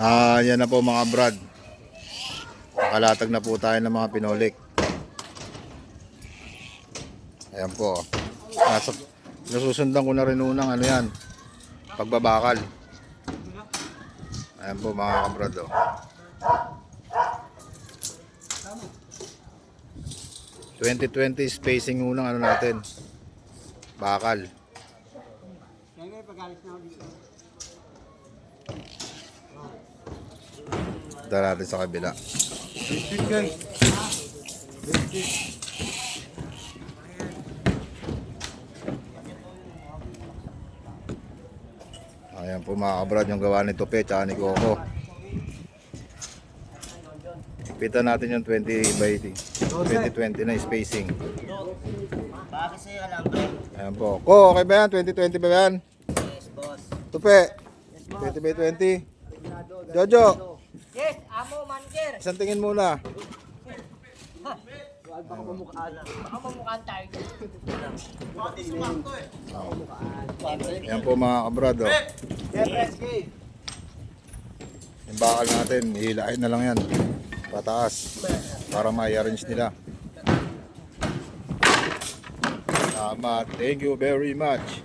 Yan na po mga brad. Nakalatag na po tayo ng mga pinolik. Ayan po. Nasusundan ko na rin unang ano yan, pagbabakal. Ayan po mga kabrad. 2020 spacing unang ano natin, bakal. Dala natin sa kabila. Ayan po mga kabrad yung gawa ni Tope tsaka ni Coco. Pitan natin yung 20 by 2020 na spacing. Bakit sa'yo alambre? Ayan po. Ko, okay ba yan? 2020 ba yan? Yes, boss. Tupe, 20 by 20. Jojo, Yes, amo, manager. isang tingin muna. Baka mamukhaan tayo. Ayan po mga kabrad. Yung bakal natin, hihilahin na lang yan. Pataas. Para ma-arrange nila. Tama. Thank you very much.